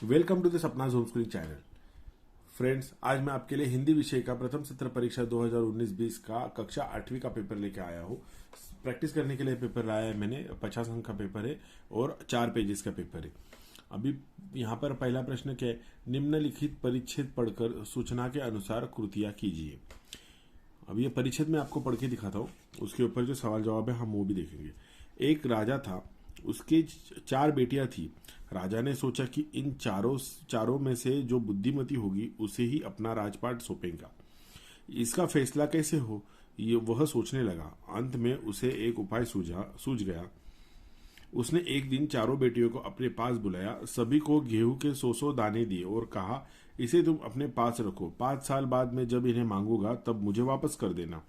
Welcome to the Sapna's home schooling channel. Friends, आज मैं आपके लिए हिंदी विषय का प्रथम सत्र परीक्षा 2019-20 का कक्षा 8वीं का पेपर लेके आया हूँ। प्रैक्टिस करने के लिए पेपर लाया है मैंने। 50 अंक का पेपर है और 4 पेजेस का पेपर है। अभी यहाँ पर पहला प्रश्न क्या है, निम्नलिखित परिच्छेद पढ़कर सूचना के अनुसार कृतियां कीजिए। अब ये परिच्छेद मैं आपको पढ़ के दिखाता हूँ, उसके ऊपर जो सवाल जवाब है हम वो भी देखेंगे। एक राजा था, उसके 4 बेटियां थी। राजा ने सोचा कि इन चारों में से जो बुद्धिमती होगी उसे ही अपना राजपाट सौंपेगा। इसका फैसला कैसे हो, ये वह सोचने लगा। अंत में उसे एक उपाय सूझ गया। उसने एक दिन चारों बेटियों को अपने पास बुलाया, सभी को गेहूं के 100 दाने दिए और कहा, इसे तुम अपने पास रखो। 5 साल बाद मैं जब इन्हें मांगूंगा तब मुझे वापस कर देना।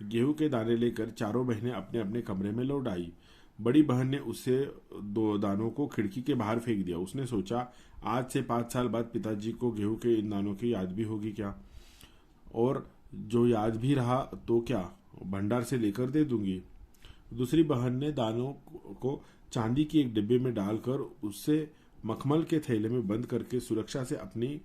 गेहूं के दाने लेकर चारों बहनें अपने अपने कमरे में लौट आई। बड़ी बहन ने उसे 2 दानों को खिड़की के बाहर फेंक दिया। उसने सोचा, आज से 5 साल बाद पिताजी को गेहूं के इन दानों की याद भी होगी क्या, और जो याद भी रहा तो क्या, भंडार से लेकर दे दूंगी। दूसरी बहन ने दानों को चांदी की एक डिब्बे में डालकर उससे मखमल के थैले में बंद करके सुरक्षा से अपनी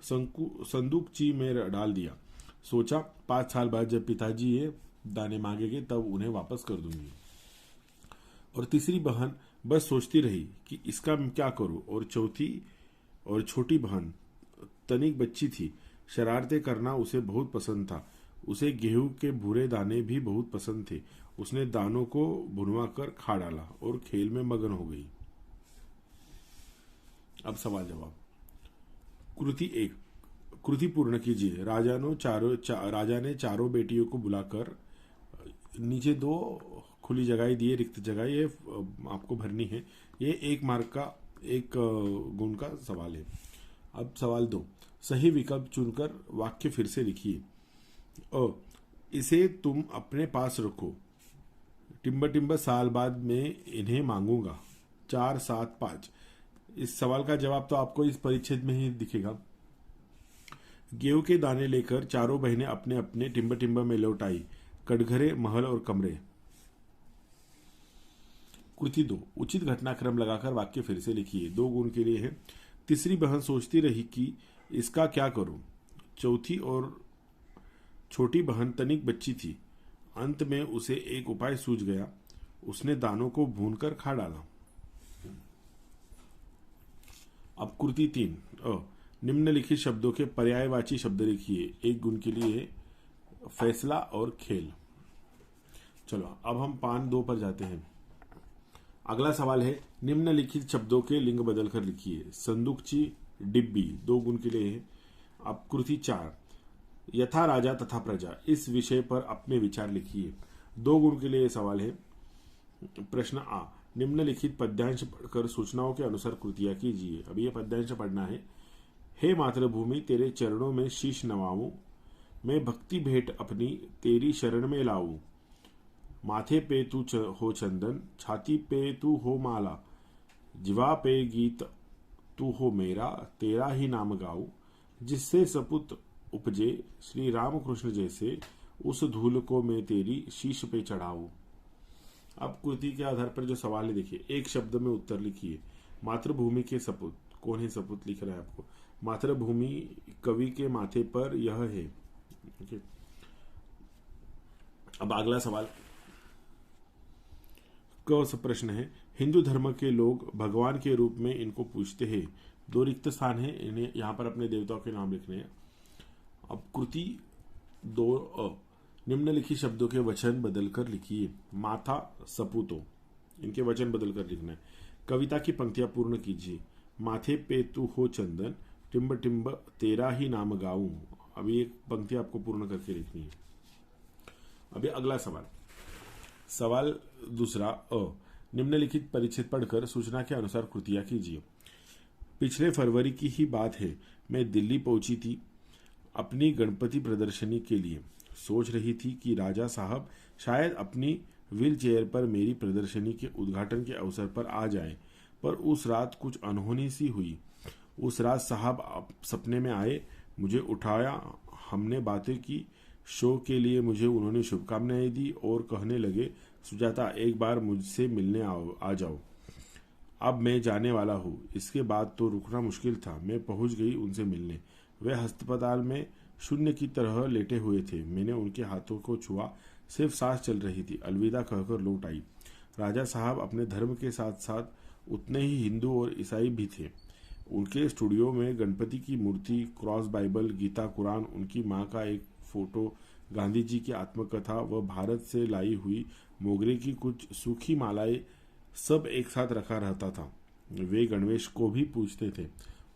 संदूकची में डाल दिया। सोचा, 5 साल बाद जब पिताजी ये दाने मांगेंगे तब उन्हें वापस कर दूंगी। और तीसरी बहन बस सोचती रही कि इसका मैं क्या करूं। और छोटी बहन तनिक बच्ची थी, शरारतें करना उसे बहुत पसंद था। उसे गेहूं के भूरे दाने भी बहुत पसंद थे। उसने दानों को भुनवा कर खा डाला और खेल में मगन हो गई। अब सवाल जवाब। कृति 1, कृति पूर्ण कीजिए। राजा ने चारों बेटियों को बुलाकर नीचे 2 खुली जगह दिए, रिक्त जगह ये आपको भरनी है। ये 1 मार्क का 1 गुण का सवाल है। अब सवाल 2, सही विकल्प चुनकर वाक्य फिर से लिखिए। इसे तुम अपने पास रखो। टिम्बर साल बाद मैं इन्हें मांगूंगा। 4, 7, 5। इस सवाल का जवाब तो आपको इस परिच्छेद में ही दिखेगा। गेहूं के दाने लेकर चारों बहनें अपने अपने टिम्बर में लौट आई, कटघरे, महल और कमरे। कृति 2, उचित घटनाक्रम लगाकर वाक्य फिर से लिखिए। 2 गुण के लिए है। तीसरी बहन सोचती रही कि इसका क्या करूं। चौथी और छोटी बहन तनिक बच्ची थी। अंत में उसे एक उपाय सूझ गया। उसने दानों को भूनकर खा डाला। अब कृति 3, निम्नलिखित शब्दों के पर्यायवाची शब्द लिखिए। 1 गुण के लिए फैसला और खेल। चलो अब हम पान 2 पर जाते हैं। अगला सवाल है, निम्नलिखित शब्दों के लिंग बदलकर लिखिए। संदूकची, डिब्बी। 2 गुण के लिए है। अब कृति 4, यथा राजा तथा प्रजा। इस विषय पर अपने विचार लिखिए। 2 गुण के लिए सवाल है। प्रश्न आ, निम्नलिखित पद्यांश पढ़कर सूचनाओं के अनुसार कृतियां कीजिए। अब ये पद्यांश पढ़ना है। हे मातृभूमि, तेरे चरणों में शीश नवाऊं, मैं भक्ति भेंट अपनी तेरी शरण में लाऊं। माथे पे तू हो चंदन, छाती पे तू हो माला, जिवा पे गीत तू हो मेरा, तेरा ही नाम गाऊं। जिससे सपुत उपजे श्री राम कृष्ण जैसे, उस धूल को मैं तेरी शीश पे चढ़ाऊं। अब कृति के आधार पर जो सवाल है देखिए। 1 शब्द में उत्तर लिखिए। मातृभूमि के सपूत, कौन है सपूत लिख रहा है आपको। मातृभूमि कवि के माथे पर यह है। अब अगला सवाल का प्रश्न है, हिंदू धर्म के लोग भगवान के रूप में इनको पूछते हैं। 2 रिक्त स्थान है, इन्हें यहाँ पर अपने देवताओं के नाम लिखने हैं। अब कृति 2, निम्नलिखित शब्दों के वचन बदलकर लिखिए। माथा, सपूतो, इनके वचन बदलकर लिखना है। कविता की पंक्तियां पूर्ण कीजिए। माथे पे तू हो चंदन, टिम्ब टिम्ब तेरा ही नाम गाऊं। अभी एक पंक्ति आपको पूर्ण करके लिखनी है। अभी अगला सवाल दूसरा, निम्नलिखित परिच्छेद पढ़कर सूचना के अनुसार कृतियां कीजिए। पिछले फरवरी की ही बात है, मैं दिल्ली पहुंची थी अपनी गणपति प्रदर्शनी के लिए। सोच रही थी कि राजा साहब शायद अपनी व्हील चेयर पर मेरी प्रदर्शनी के उद्घाटन के अवसर पर आ जाएं, पर उस रात कुछ अनहोनी सी हुई। उस रात साहब सपने में आए, मुझे उठाया, हमने बातें की। शो के लिए मुझे उन्होंने शुभकामनाएं दी और कहने लगे, सुजाता, एक बार मुझसे मिलने आ जाओ। अब मैं जाने वाला हूँ। इसके बाद तो रुकना मुश्किल था। मैं पहुंच गई उनसे मिलने। वे अस्पताल में शून्य की तरह लेटे हुए थे। मैंने उनके हाथों को छुआ। सिर्फ सांस चल रही थी। अलविदा कहकर लौट आई। राजा साहब अपने धर्म के साथ साथ उतने ही हिंदू और ईसाई भी थे। उनके स्टूडियो में गणपति की मूर्ति, क्रॉस, बाइबल, गीता, कुरान, उनकी माँ का एक फोटो, गांधी जी की आत्मकथा व भारत से लाई हुई मोगरे की कुछ सूखी मालाएं सब एक साथ रखा रहता था। वे गणवेश को भी पूछते थे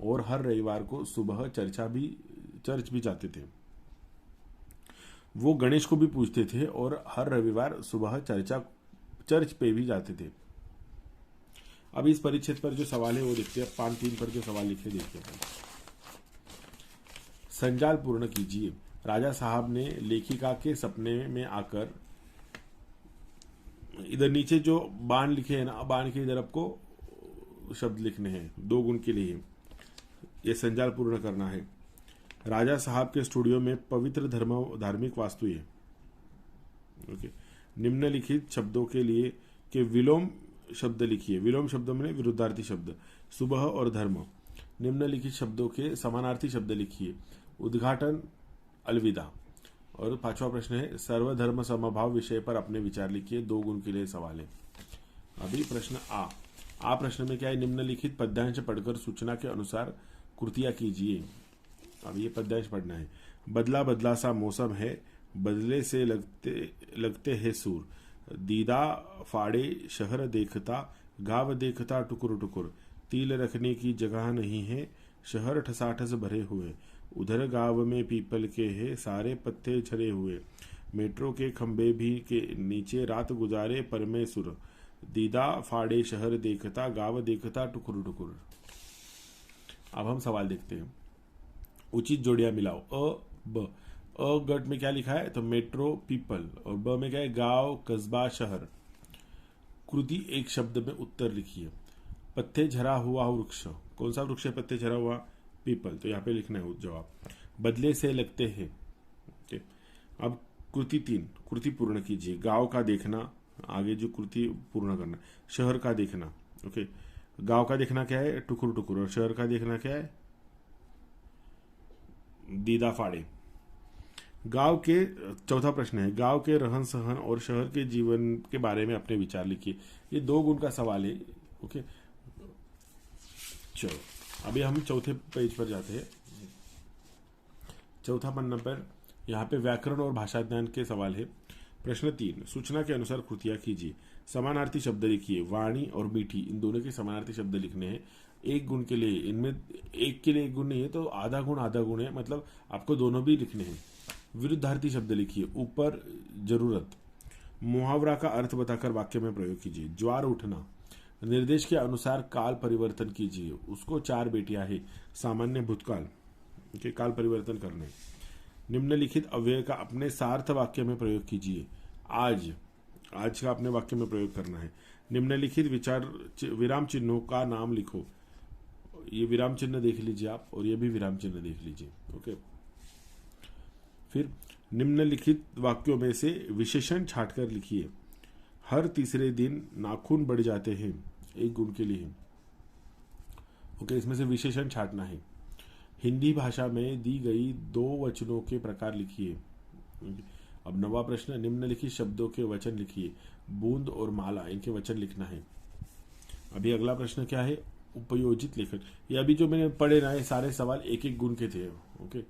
और हर रविवार को सुबह चर्च भी जाते थे। वो गणेश को भी पूछते थे और हर रविवार सुबह चर्च पे भी जाते थे। अब इस परिच्छेद पर जो सवाल है वो देखते हैं। 5-3 पर जो सवाल लिखे देखते हैं। संजाल पूर्ण कीजिए। राजा साहब ने लेखिका के सपने में आकर, इधर नीचे जो बाण लिखे हैं ना, बाण के इधर आपको शब्द लिखने हैं 2 गुण के लिए। ये संजाल पूर्ण करना है। राजा साहब के स्टूडियो में पवित्र धार्मिक वास्तु है। ओके। निम्नलिखित शब्दों के लिए के विलोम शब्द लिखिए। विलोम शब्दों में विरुद्धार्थी शब्द, सुबह और धर्म। निम्नलिखित शब्दों के समानार्थी शब्द लिखिए। उद्घाटन, अलविदा। और 5वां प्रश्न है सर्वधर्म समभाव विषय पर अपने विचार लिखिए। 2 गुण के लिए सवाल है। अभी प्रश्न आ प्रश्न में क्या है? निम्नलिखित पद्यांश पढ़कर सूचना के अनुसार कृतियां कीजिए। अब ये पद्यांश पढ़ना है। बदला बदला सा मौसम है, बदले से लगते हैं सूर। दीदा फाड़े शहर देखता, गाँव देखता टुकुर टुकुर। तिल रखने की जगह नहीं है, शहर ठसाठस भरे हुए। उधर गांव में पीपल के है, सारे पत्ते झरे हुए। मेट्रो के खंबे भी के नीचे रात गुजारे परमेसुर। दीदा फाड़े शहर देखता, गाँव देखता टुकुर टुकुर। अब हम सवाल देखते हैं। उचित जोड़ियां मिलाओ। ब गट में क्या लिखा है? तो मेट्रो, पीपल। और ब में क्या है? गांव, कस्बा, शहर। कृति एक शब्द में उत्तर लिखिए। पत्ते झरा हुआ वृक्ष। कौन सा वृक्ष है पत्ते झरा हुआ? पीपल। तो यहाँ पे लिखना है जवाब। बदले से लगते हैं। ओके। अब कृति 3, कृति पूर्ण कीजिए। गांव का देखना, आगे जो कृति पूर्ण करना। शहर का देखना। ओके। गांव का देखना क्या है? टुकुर टुकुर। और शहर का देखना क्या है? दीदा फाड़े। गांव के, चौथा प्रश्न है, गांव के रहन सहन और शहर के जीवन के बारे में अपने विचार लिखिए। ये 2 गुण का सवाल है। ओके। चलो अभी हम चौथे पेज पर जाते हैं। चौथा पन्ना पर यहाँ पे व्याकरण और भाषा ज्ञान के सवाल है। प्रश्न 3, सूचना के अनुसार कृतियां कीजिए। समानार्थी शब्द लिखिए। वाणी और मीठी, इन दोनों के समानार्थी शब्द लिखने हैं। 1 गुण के लिए, इनमें एक के लिए 1 गुण नहीं है तो आधा गुण है, मतलब आपको दोनों भी लिखने हैं। विरुद्धार्थी शब्द लिखिए। ऊपर, जरूरत। मुहावरा का अर्थ बताकर वाक्य में प्रयोग कीजिए। ज्वार उठना। निर्देश के अनुसार काल परिवर्तन कीजिए। उसको 4 बेटियां हैं। सामान्य भूतकाल के काल परिवर्तन करने। निम्नलिखित अव्यय का अपने सार्थ वाक्य में प्रयोग कीजिए। आज का अपने वाक्य में प्रयोग करना है। निम्नलिखित विराम चिन्हों का नाम लिखो। ये विराम चिन्ह देख लीजिए आप, और ये भी विराम चिन्ह देख लीजिए। ओके। फिर निम्नलिखित वाक्यों में से विशेषण छांटकर लिखिए। हर तीसरे दिन नाखून बढ़ जाते हैं। 1 गुण के लिए। ओके। इसमें से विशेषण छांटना है। हिंदी भाषा में दी गई 2 वचनों के प्रकार लिखिए। अब 9वां प्रश्न, निम्नलिखित शब्दों के वचन लिखिए। बूंद और माला, इनके वचन लिखना है। अभी अगला प्रश्न क्या है? उपयोजित लेखन। ये अभी जो मैंने पढ़े ना, ये सारे सवाल 1-1 गुण के थे। ओके।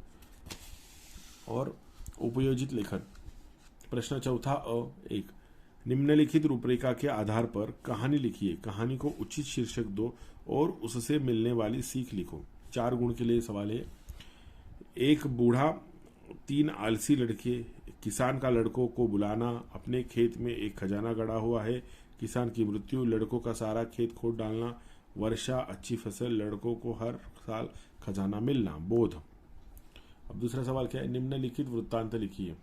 और उपयोजित लेखन। प्रश्न चौथा 1, निम्नलिखित रूपरेखा के आधार पर कहानी लिखिए। कहानी को उचित शीर्षक दो और उससे मिलने वाली सीख लिखो। 4 गुण के लिए सवाल है। 1 बूढ़ा, 3 आलसी लड़के। किसान का लड़कों को बुलाना। अपने खेत में एक खजाना गड़ा हुआ है। किसान की मृत्यु। लड़कों का सारा खेत खोद डालना। वर्षा, अच्छी फसल। लड़कों को हर साल खजाना मिलना। बोध। अब दूसरा सवाल क्या है? निम्नलिखित वृत्तांत लिखिए।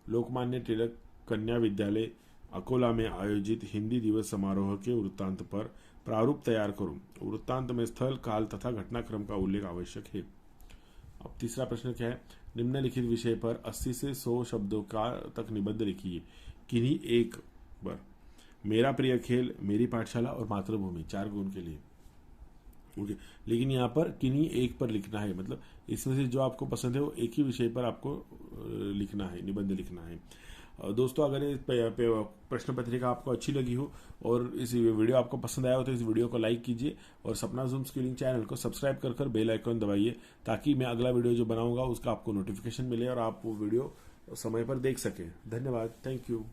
लोकमान्य तिलक कन्या विद्यालय अकोला में आयोजित हिंदी दिवस समारोह के वृत्तांत पर प्रारूप तैयार करो। वृत्तांत में स्थल, काल तथा घटनाक्रम का उल्लेख आवश्यक है। अब तीसरा प्रश्न क्या है? निम्नलिखित विषय पर 80 से 100 शब्दों का तक निबंध लिखिए। किन्हीं एक पर मेरा प्रिय खेल, मेरी पाठशाला और मातृभूमि, 4 गुण के लिए। ओके, लेकिन यहाँ पर किन्हीं एक पर लिखना है, मतलब इसमें से जो आपको पसंद है वो एक ही विषय पर आपको लिखना है, निबंध लिखना है। दोस्तों, अगर ये प्रश्न पत्रिका आपको अच्छी लगी हो और इस वीडियो आपको पसंद आया हो तो इस वीडियो को लाइक कीजिए और सपना जूम स्किलिंग चैनल को सब्सक्राइब कर बेल आइकन दबाइए, ताकि मैं अगला वीडियो जो बनाऊंगा उसका आपको नोटिफिकेशन मिले और आप वो वीडियो समय पर देख सकें। धन्यवाद, थैंक यू।